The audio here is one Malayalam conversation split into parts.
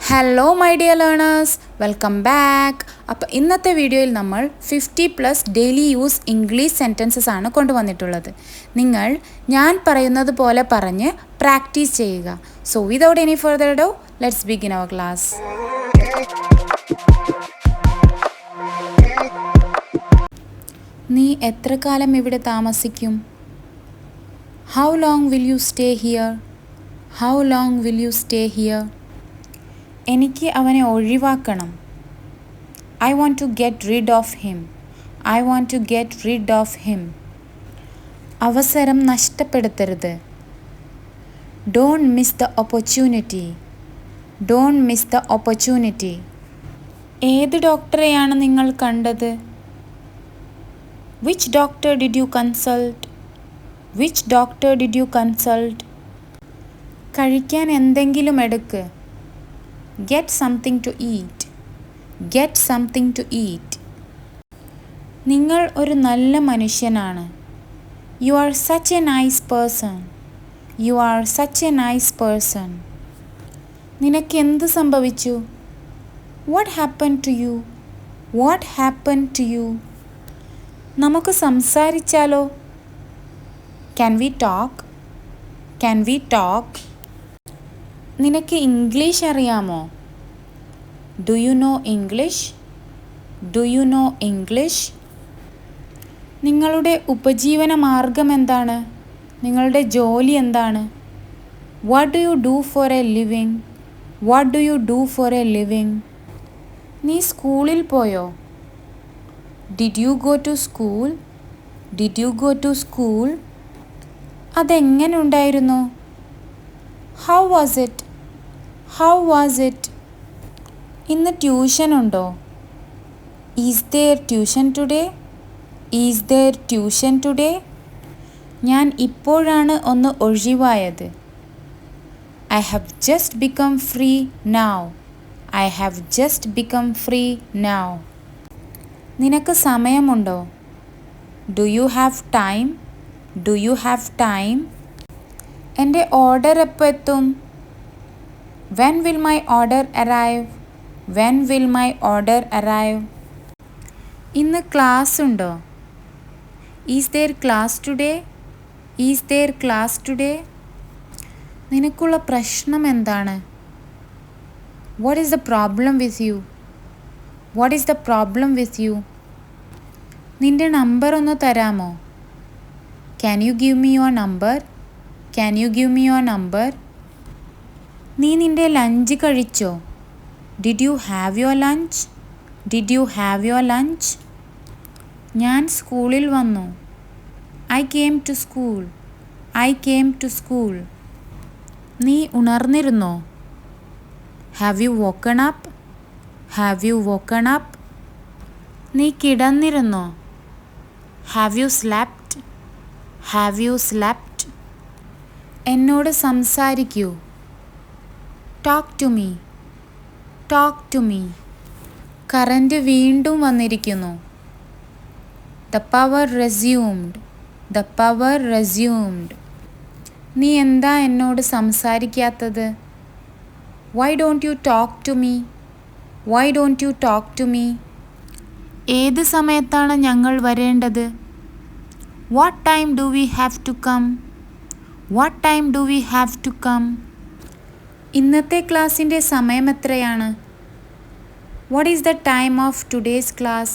Hello my dear learners, welcome back. അപ്പോൾ ഇന്നത്തെ വീഡിയോയിൽ നമ്മൾ 50+ ഡെയിലി യൂസ് ഇംഗ്ലീഷ് സെൻറ്റൻസസ് ആണ് കൊണ്ടുവന്നിട്ടുള്ളത്. നിങ്ങൾ ഞാൻ പറയുന്നത് പോലെ പറഞ്ഞ് പ്രാക്ടീസ് ചെയ്യുക. So without any further ado, let's begin our class. നീ എത്ര കാലം ഇവിടെ താമസിക്കും? How long will you stay here? How long will you stay here? എനിക്ക് അവനെ ഒഴിവാക്കണം. I want to get rid of him. I want to get rid of him. അവസരം നഷ്ടപ്പെടുത്തരുത്. Don't miss the opportunity. Don't miss the opportunity. ഏത് ഡോക്ടറെയാണ് നിങ്ങൾ കണ്ടത്? Which doctor did you consult? Which doctor did you consult? കഴിക്കാൻ എന്തെങ്കിലും എടുക്ക്. Get something to eat. Get something to eat. നിങ്ങൾ ഒരു നല്ല മനുഷ്യനാണ്. You are such a nice person. You are such a nice person. നിനക്ക് എന്ത് സംഭവിച്ചു? What happened to you? What happened to you? നമുക്ക് സംസാരിച്ചാലോ? Can we talk? Can we talk? നിനക്ക് ഇംഗ്ലീഷ് അറിയാമോ? Do you know English? Do you know English? നിങ്ങളുടെ ഉപജീവന മാർഗം എന്താണ്? നിങ്ങളുടെ ജോലി എന്താണ്? What do you do for a living? What do you do for a living? നീ സ്കൂളിൽ പോയോ? Did you go to school? Did you go to school? അതെങ്ങനെ ഉണ്ടായിരുന്നു? How was it? How was it? ഇന്ന് ട്യൂഷൻ ഉണ്ടോ? Is there tuition today? Is there tuition today? ഞാൻ ഇപ്പോഴാണ് ഒന്ന് ഒഴിവായത്. I have just become free now. I have just become free now. നിനക്ക് സമയമുണ്ടോ? Do you have time? Do you have time? എൻ്റെ ഓർഡർ എപ്പോൾ എത്തും? When will my order arrive? When will my order arrive? ഇന്ന് ക്ലാസ് ഉണ്ടോ? Is there class today? Is there class today? നിനക്കുള്ള പ്രശ്നം എന്താണ്? What is the problem with you? What is the problem with you? നിൻ്റെ നമ്പർ ഒന്ന് തരാമോ? Can you give me your number? Can you give me your number? നീ നിൻ്റെ ലഞ്ച് കഴിച്ചോ? Did you have your lunch? Did you have your lunch? ഞാൻ സ്കൂളിൽ വന്നു. I came to school. I came to school. നീ ഉണർന്നിരുന്നോ? Have you woken up? Have you woken up? നീ കിടന്നിരുന്നോ? Have you slept? Have you slept? എന്നോട് സംസാരിക്കൂ. Talk to me. Talk to me. Current വീണ്ടും വന്നിരിക്കുന്നു. The power resumed. The power resumed. നീ എന്താ എന്നോട് സംസാരിക്കാത്തത്? Why don't you talk to me? Why don't you talk to me? ഏത് സമയത്താണ് ഞങ്ങൾ വരേണ്ടത്? What time do we have to come? What time do we have to come? ഇന്നത്തെ ക്ലാസ്സിൻ്റെ സമയം എത്രയാണ്? What is the time of today's class?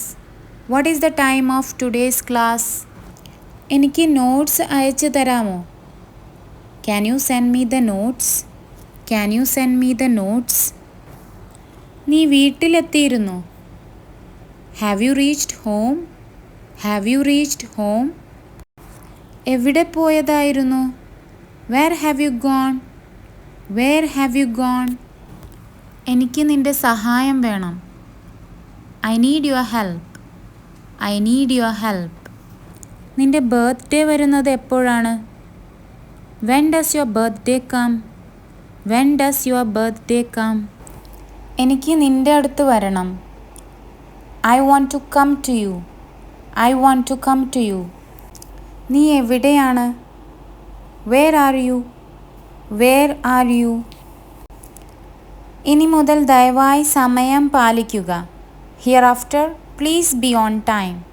What is the time of today's class? എനിക്ക് നോട്ട്സ് അയച്ചു തരാമോ? Can you send me the notes? Can you send me the notes? നീ വീട്ടിലെത്തിയിരുന്നോ? Have you reached home? Have you reached home? എവിടെ പോയതായിരുന്നു? Where have you gone? Where have you gone? എനിക്ക് നിൻ്റെ സഹായം വേണം. I need your help. I need your help. നിൻ്റെ ബർത്ത്ഡേ വരുന്നത് എപ്പോഴാണ്? When does your birthday come? When does your birthday come? എനിക്ക് നിൻ്റെ അടുത്ത് വരണം. I want to come to you. I want to come to you. നീ എവിടെയാണ്? Where are you? Where are you? ഇനി മുതൽ ദയവായി സമയം പാലിക്കുക. Hereafter please be on time.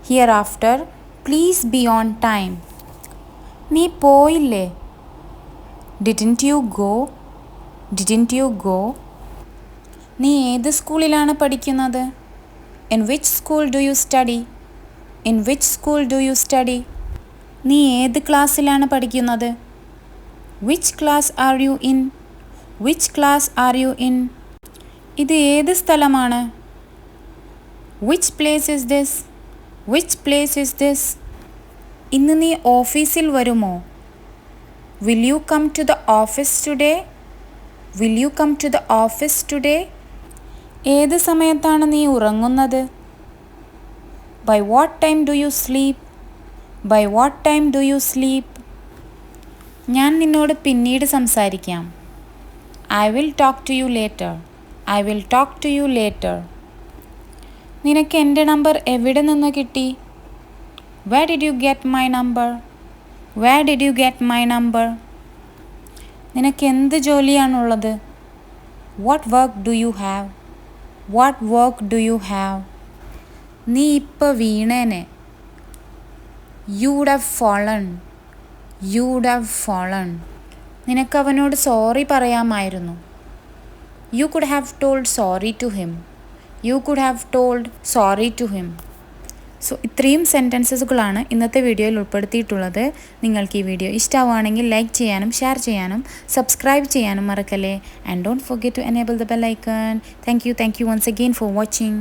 Hereafter please be on time. നീ പോയില്ലേ? Didn't you go? Didn't you go? നീ ഏത് സ്കൂളിലാണ് പഠിക്കുന്നത്? In which school do you study? In which school do you study? നീ ഏത് ക്ലാസ്സിലാണ് പഠിക്കുന്നത്? Which class are you in? Which class are you in? ഇത് ഏത് സ്ഥലമാണ്? Which place is this? Which place is this? ഇന്ന് നീ ഓഫീസിൽ വരുമോ? Will you come to the office today? Will you come to the office today? ഏത് സമയത്താണ് നീ ഉറങ്ങുന്നത്? By what time do you sleep? By what time do you sleep? ഞാൻ നിന്നോട് പിന്നീട് സംസാരിക്കാം. I will talk to you later. I will talk to you later. നിനക്ക് എൻ്റെ നമ്പർ എവിടെ നിന്ന് കിട്ടി? Where did you get my number? Where did you get my number? നിനക്ക് എന്ത് ജോലിയാണുള്ളത്? What work do you have? What work do you have? നീ ഇപ്പോൾ വീണേനെ. You would have fallen. You would have fallen. നിനക്ക് അവനോട് സോറി പറയാമായിരുന്നു. You could have told sorry to him. You could have told sorry to him. So ഇത്രയും സെൻറ്റൻസസുകളാണ് ഇന്നത്തെ വീഡിയോയിൽ ഉൾപ്പെടുത്തിയിട്ടുള്ളത്. നിങ്ങൾക്ക് ഈ വീഡിയോ ഇഷ്ടമാവുകയാണെങ്കിൽ ലൈക്ക് ചെയ്യാനും ഷെയർ ചെയ്യാനും സബ്സ്ക്രൈബ് ചെയ്യാനും മറക്കല്ലേ. And don't forget to enable the bell icon. Thank you once again for watching.